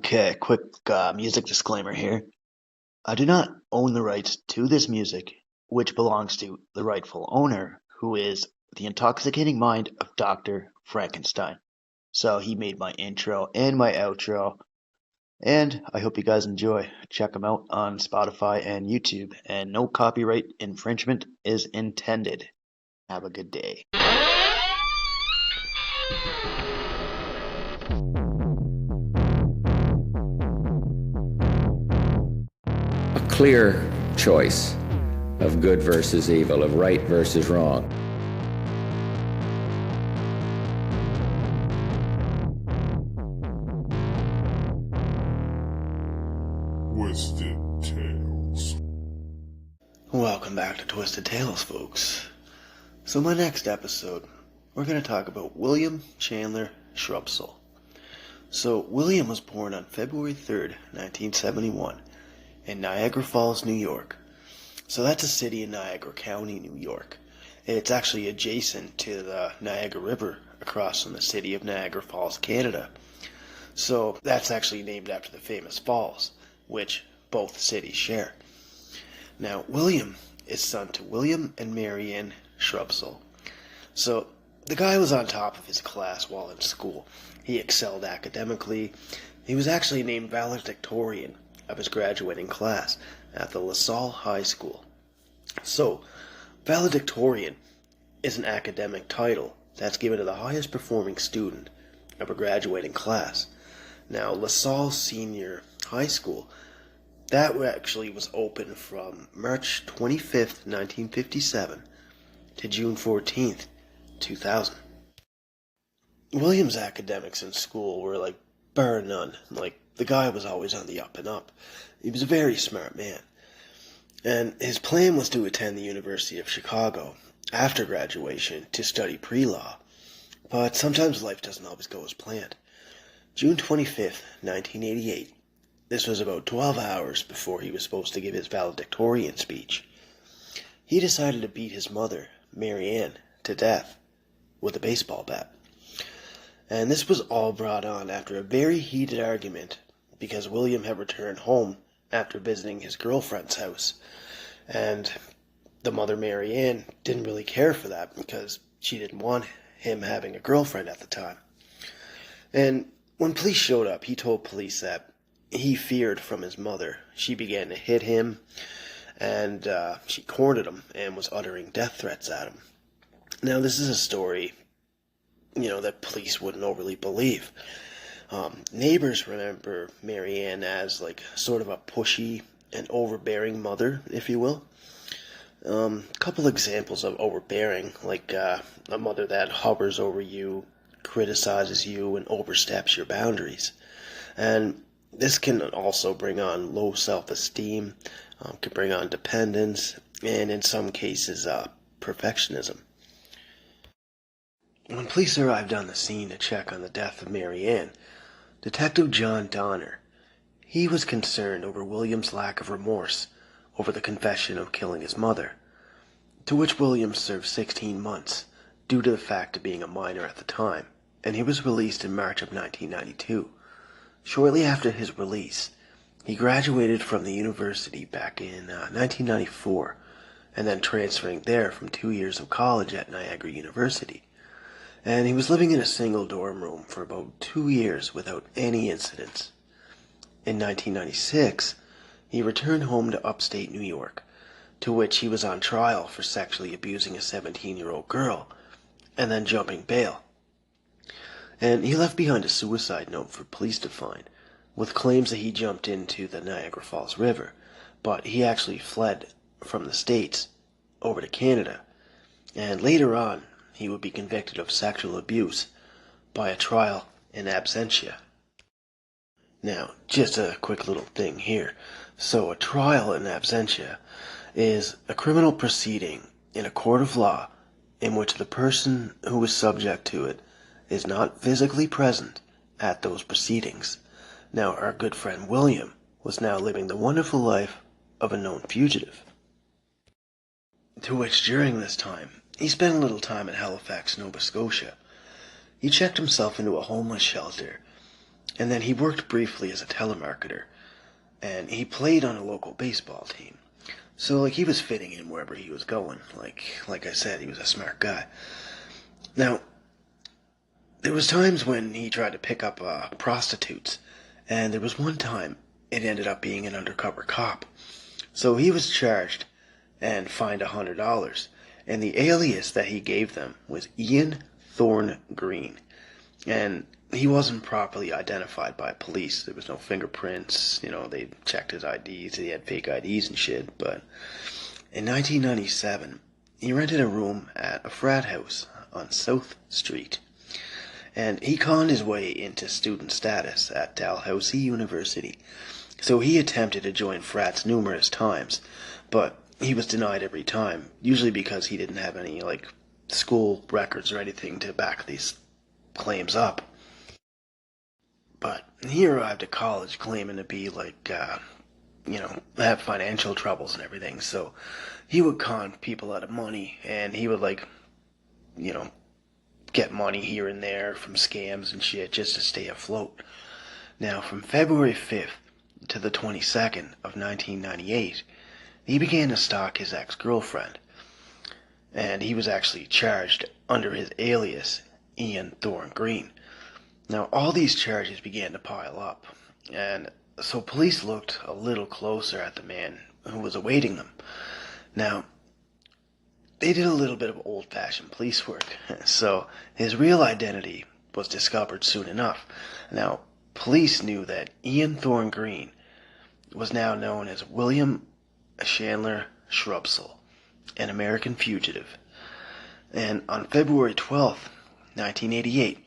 Okay, quick music disclaimer here. I do not own the rights to this music, which belongs to the rightful owner, who is the intoxicating mind of Dr. Frankenstein. So he made my intro and my outro, and I hope you guys enjoy. Check them out on Spotify and YouTube, and no copyright infringement is intended. Have a good day. A clear choice of good versus evil, of right versus wrong. Twisted Tales. Welcome back to Twisted Tales, folks. So my next episode, we're going to talk about William Chandler Shrubsall. So William was born on February 3rd, 1971, in Niagara Falls, New York. So that's a city in Niagara County, New York. It's actually adjacent to the Niagara River across from the city of Niagara Falls, Canada. So that's actually named after the famous falls, which both cities share. Now, William is son to William and Marianne Shrubsall. So the guy was on top of his class while in school. He excelled academically. He was actually named valedictorian of his graduating class at the LaSalle High School. So, valedictorian is an academic title that's given to the highest performing student of a graduating class. Now, LaSalle Senior High School, that actually was open from March 25th, 1957 to June 14th, 2000. William's academics in school were like bar none. Like, the guy was always on the up and up. He was a very smart man. And his plan was to attend the University of Chicago after graduation to study pre-law. But sometimes life doesn't always go as planned. June 25th, 1988. This was about 12 hours before he was supposed to give his valedictorian speech. He decided to beat his mother, Marianne, to death with a baseball bat. And this was all brought on after a very heated argument because William had returned home after visiting his girlfriend's house. And the mother, Marianne, didn't really care for that because she didn't want him having a girlfriend at the time. And when police showed up, he told police that he feared from his mother. She began to hit him, and she cornered him and was uttering death threats at him. Now, this is a story, that police wouldn't overly believe. Neighbors remember Marianne as like sort of a pushy and overbearing mother, if you will. A couple examples of overbearing, like a mother that hovers over you, criticizes you, and oversteps your boundaries. And this can also bring on low self-esteem, can bring on dependence, and in some cases, perfectionism. When police arrived on the scene to check on the death of Marianne, Detective John Donner, he was concerned over William's lack of remorse over the confession of killing his mother, to which William served 16 months due to the fact of being a minor at the time, and he was released in March of 1992. Shortly after his release, he graduated from the university back in 1994, and then transferring there from 2 years of college at Niagara University. And he was living in a single dorm room for about 2 years without any incidents. In 1996, he returned home to upstate New York, to which he was on trial for sexually abusing a 17-year-old girl, and then jumping bail. And he left behind a suicide note for police to find, with claims that he jumped into the Niagara Falls River, but he actually fled from the States over to Canada, and later on, he would be convicted of sexual abuse by a trial in absentia. Now, just a quick little thing here. So, a trial in absentia is a criminal proceeding in a court of law in which the person who is subject to it is not physically present at those proceedings. Now, our good friend William was now living the wonderful life of a known fugitive, to which during this time, he spent a little time at Halifax, Nova Scotia. He checked himself into a homeless shelter And then he worked briefly as a telemarketer, and he played on a local baseball team. So, he was fitting in wherever he was going. Like I said, he was a smart guy. Now, there was times when he tried to pick up prostitutes, and there was one time it ended up being an undercover cop. So he was charged and fined $100, and the alias that he gave them was Ian Thorne Green. And he wasn't properly identified by police. There was no fingerprints, they checked his IDs, he had fake IDs and shit. But in 1997, he rented a room at a frat house on South Street. And he conned his way into student status at Dalhousie University. So he attempted to join frats numerous times, but he was denied every time, usually because he didn't have any, school records or anything to back these claims up. But he arrived at college claiming to be, have financial troubles and everything, so he would con people out of money, and he would, get money here and there from scams and shit just to stay afloat. Now, from February 5th to the 22nd of 1998, he began to stalk his ex-girlfriend, and he was actually charged under his alias, Ian Thorne Green. Now, all these charges began to pile up, and so police looked a little closer at the man who was awaiting them. Now, they did a little bit of old-fashioned police work, so his real identity was discovered soon enough. Now, police knew that Ian Thorne Green was now known as William Chandler Shrubsall, an American fugitive. And on February 12th, 1988,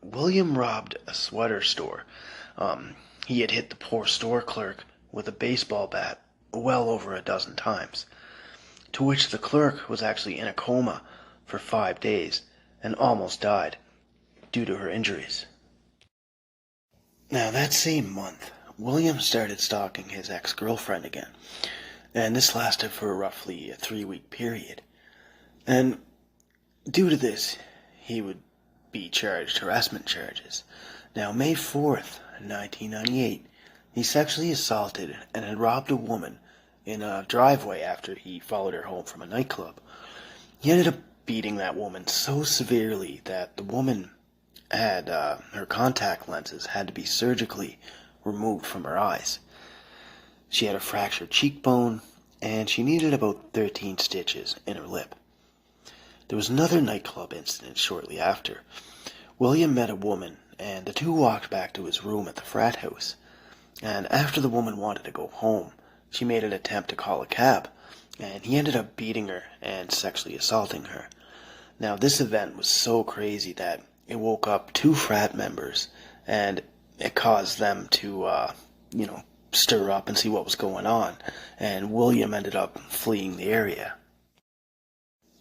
William robbed a sweater store. He had hit the poor store clerk with a baseball bat well over a dozen times, to which the clerk was actually in a coma for 5 days and almost died due to her injuries. Now, that same month, William started stalking his ex-girlfriend again, and this lasted for roughly a 3-week period. And due to this, he would be charged harassment charges. Now, May 4th, 1998, he sexually assaulted and had robbed a woman in a driveway after he followed her home from a nightclub. He ended up beating that woman so severely that the woman had her contact lenses had to be surgically removed from her eyes. She had a fractured cheekbone, and she needed about 13 stitches in her lip. There was another nightclub incident shortly after. William met a woman, and the two walked back to his room at the frat house. And after the woman wanted to go home, she made an attempt to call a cab, and he ended up beating her and sexually assaulting her. Now, this event was so crazy that it woke up 2 frat members, and it caused them to, stir up and see what was going on, and William ended up fleeing the area.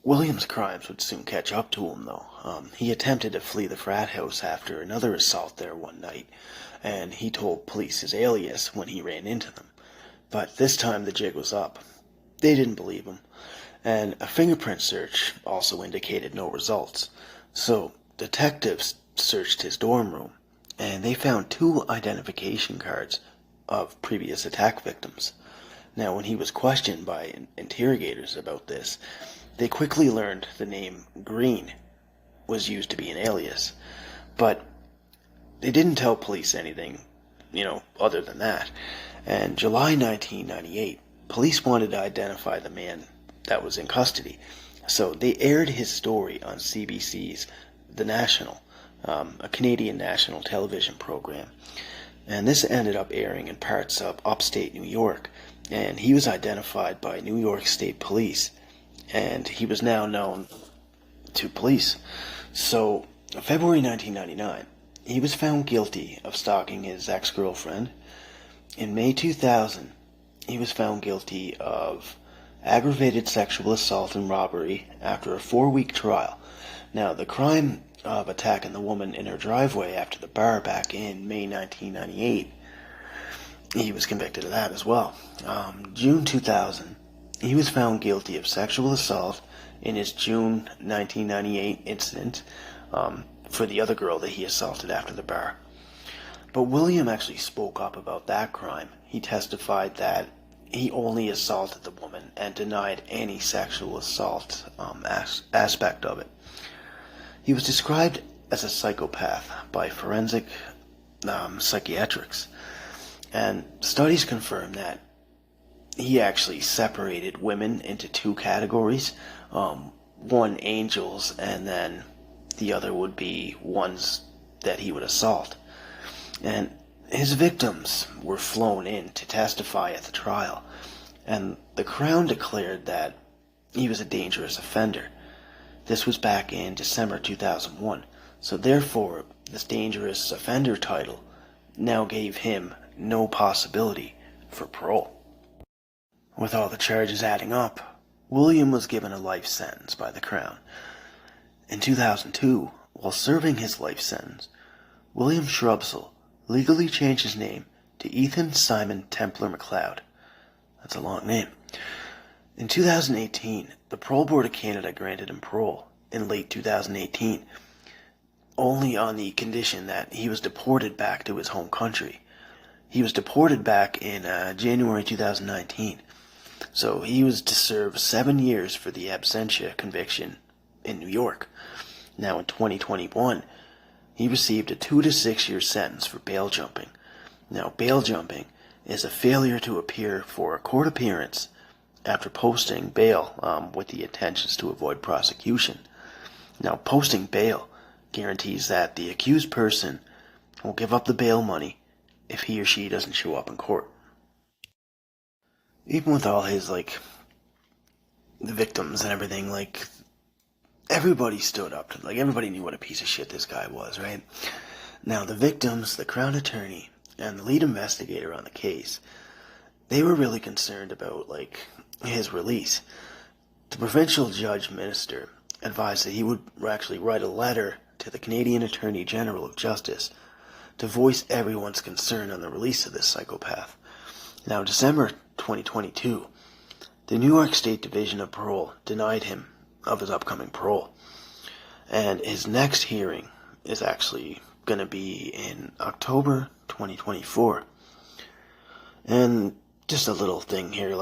William's crimes would soon catch up to him, though. He attempted to flee the frat house after another assault there one night, and he told police his alias when he ran into them. But this time the jig was up. They didn't believe him, and a fingerprint search also indicated no results. So detectives searched his dorm room, and they found 2 identification cards of previous attack victims. Now, when he was questioned by interrogators about this, they quickly learned the name Green was used to be an alias, but they didn't tell police anything, other than that. And July 1998, police wanted to identify the man that was in custody, so they aired his story on CBC's The National, a Canadian national television program. And this ended up airing in parts of upstate New York, and he was identified by New York State Police, and he was now known to police. So, February 1999, he was found guilty of stalking his ex-girlfriend. In May 2000, he was found guilty of aggravated sexual assault and robbery after a 4-week trial. Now, the crime of attacking the woman in her driveway after the bar back in May 1998, he was convicted of that as well. June 2000, he was found guilty of sexual assault in his June 1998 incident for the other girl that he assaulted after the bar. But William actually spoke up about that crime. He testified that he only assaulted the woman and denied any sexual assault aspect of it. He was described as a psychopath by forensic psychiatrists, and studies confirm that he actually separated women into two categories, one angels, and then the other would be ones that he would assault. And his victims were flown in to testify at the trial, and the Crown declared that he was a dangerous offender. This was back in December 2001, so therefore this dangerous offender title now gave him no possibility for parole. With all the charges adding up, William was given a life sentence by the Crown. In 2002, while serving his life sentence, William Shrubsall legally changed his name to Ethan Simon Templar MacLeod. That's a long name. In 2018, the Parole Board of Canada granted him parole in late 2018, only on the condition that he was deported back to his home country. He was deported back in January 2019, so he was to serve 7 years for the absentia conviction in New York. Now in 2021, he received a 2 to 6 year sentence for bail jumping. Now, bail jumping is a failure to appear for a court appearance after posting bail with the intentions to avoid prosecution. Now, posting bail guarantees that the accused person will give up the bail money if he or she doesn't show up in court. Even with all his, the victims and everything, everybody stood up to, everybody knew what a piece of shit this guy was, right? Now, the victims, the Crown Attorney, and the lead investigator on the case, they were really concerned about, his release. The provincial judge minister advised that he would actually write a letter to the Canadian Attorney General of Justice to voice everyone's concern on the release of this psychopath. Now, December 2022, the New York State Division of Parole denied him of his upcoming parole. And his next hearing is actually going to be in October 2024. And just a little thing here,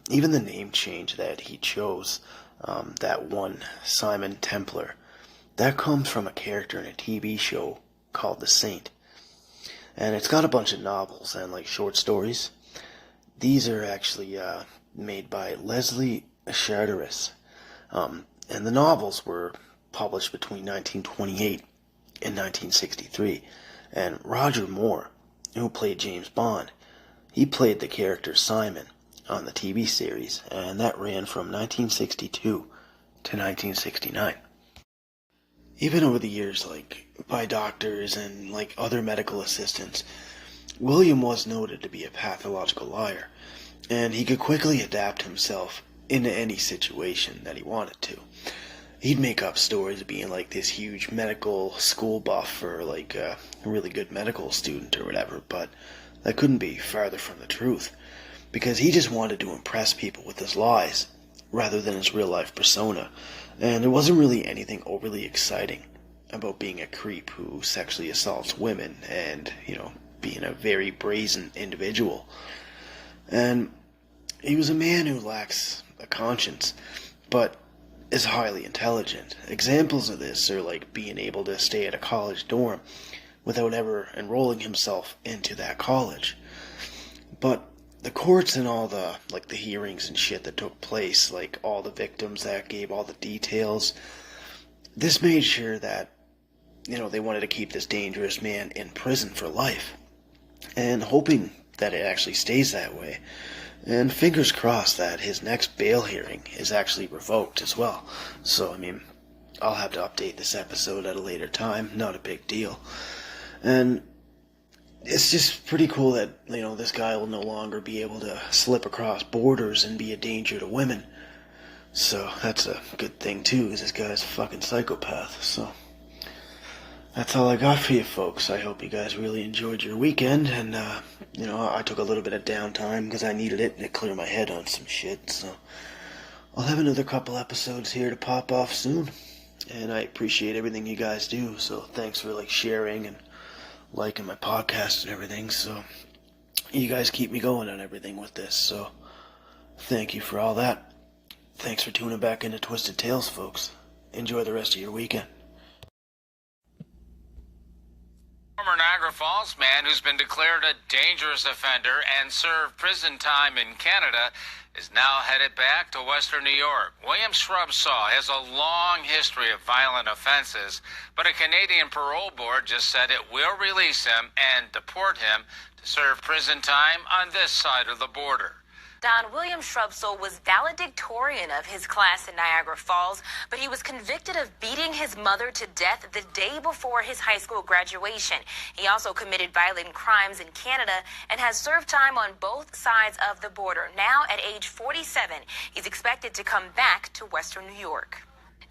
even the name change that he chose, that one Simon Templar, that comes from a character in a TV show called The Saint. And it's got a bunch of novels and short stories. These are actually made by Leslie Charteris. And the novels were published between 1928 and 1963. And Roger Moore, who played James Bond, he played the character Simon on the TV series, and that ran from 1962 to 1969. Even over the years, by doctors and other medical assistants, William was noted to be a pathological liar, and he could quickly adapt himself into any situation that he wanted to. He'd make up stories of being this huge medical school buff or a really good medical student or whatever, but that couldn't be farther from the truth, because he just wanted to impress people with his lies rather than his real life persona, and there wasn't really anything overly exciting about being a creep who sexually assaults women and, being a very brazen individual. And he was a man who lacks a conscience, but is highly intelligent. Examples of this are being able to stay at a college dorm without ever enrolling himself into that college. But the courts and all the the hearings and shit that took place, all the victims that gave all the details, this made sure that they wanted to keep this dangerous man in prison for life, and hoping that it actually stays that way. And fingers crossed that his next bail hearing is actually revoked as well. So, I'll have to update this episode at a later time. Not a big deal. And it's just pretty cool that, this guy will no longer be able to slip across borders and be a danger to women. So, that's a good thing, too, because this guy's a fucking psychopath. So, that's all I got for you folks. I hope you guys really enjoyed your weekend, and, I took a little bit of downtime because I needed it to clear my head on some shit, so I'll have another couple episodes here to pop off soon, and I appreciate everything you guys do, so thanks for, sharing and liking my podcast and everything, so you guys keep me going on everything with this, so thank you for all that. Thanks for tuning back into Twisted Tales, folks. Enjoy the rest of your weekend. Former Niagara Falls man who's been declared a dangerous offender and served prison time in Canada is now headed back to Western New York. William Shrubsall has a long history of violent offenses, but a Canadian parole board just said it will release him and deport him to serve prison time on this side of the border. Don, William Shrubsall was valedictorian of his class in Niagara Falls, but he was convicted of beating his mother to death the day before his high school graduation. He also committed violent crimes in Canada and has served time on both sides of the border. Now, at age 47, he's expected to come back to Western New York.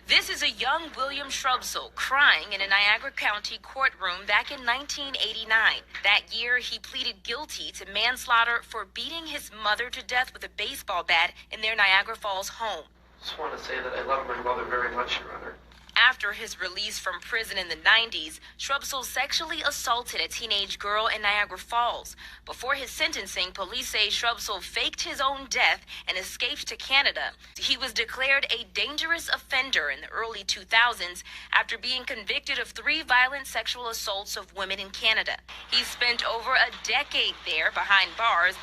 This is a young William Shrubsall crying in a Niagara County courtroom back in 1989. That year, he pleaded guilty to manslaughter for beating his mother to death with a baseball bat in their Niagara Falls home. I just want to say that I love my mother very much, Your Honor. After his release from prison in the 90s, Shrubsall sexually assaulted a teenage girl in Niagara Falls. Before his sentencing, police say Shrubsall faked his own death and escaped to Canada. He was declared a dangerous offender in the early 2000s after being convicted of 3 violent sexual assaults of women in Canada. He spent over a decade there behind bars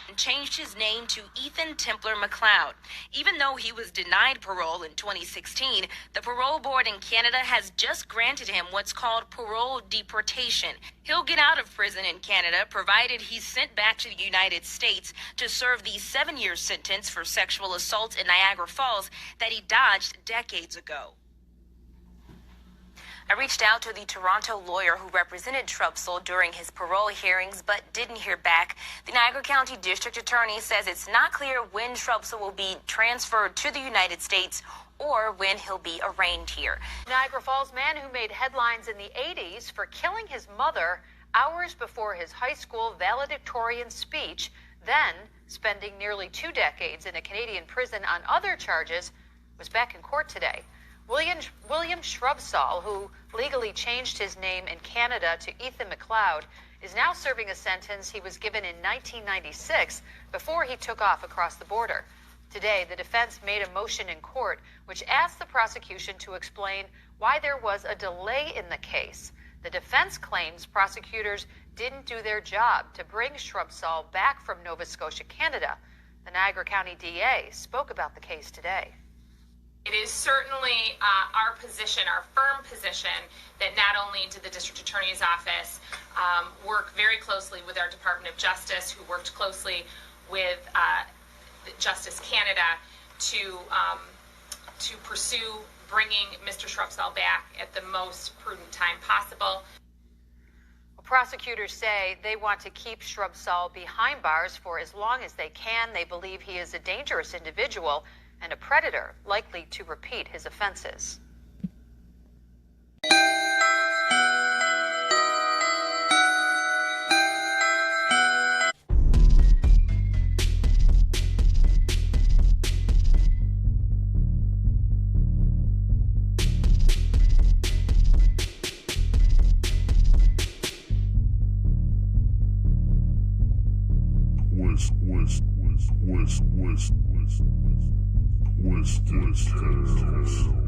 and changed his name to Ethan Templar McLeod. Even though he was denied parole in 2016, the parole board in Canada has just granted him what's called parole deportation. He'll get out of prison in Canada provided he's sent back to the United States to serve the 7-year sentence for sexual assault in Niagara Falls that he dodged decades ago. I reached out to the Toronto lawyer who represented Shrubsall during his parole hearings, but didn't hear back. The Niagara County District Attorney says it's not clear when Shrubsall will be transferred to the United States or when he'll be arraigned here. Niagara Falls man who made headlines in the 80s for killing his mother hours before his high school valedictorian speech, then spending nearly 2 decades in a Canadian prison on other charges, was back in court today. William Shrubsall, who legally changed his name in Canada to Ethan McLeod, is now serving a sentence he was given in 1996 before he took off across the border. Today, the defense made a motion in court which asked the prosecution to explain why there was a delay in the case. The defense claims prosecutors didn't do their job to bring Shrubsall back from Nova Scotia, Canada. The Niagara County DA spoke about the case today. It is certainly our position, our firm position, that not only did the District Attorney's Office work very closely with our Department of Justice, who worked closely with Justice Canada to pursue bringing Mr. Shrubsall back at the most prudent time possible. Prosecutors say they want to keep Shrubsall behind bars for as long as they can. They believe he is a dangerous individual and a predator likely to repeat his offenses. Twisted Tales.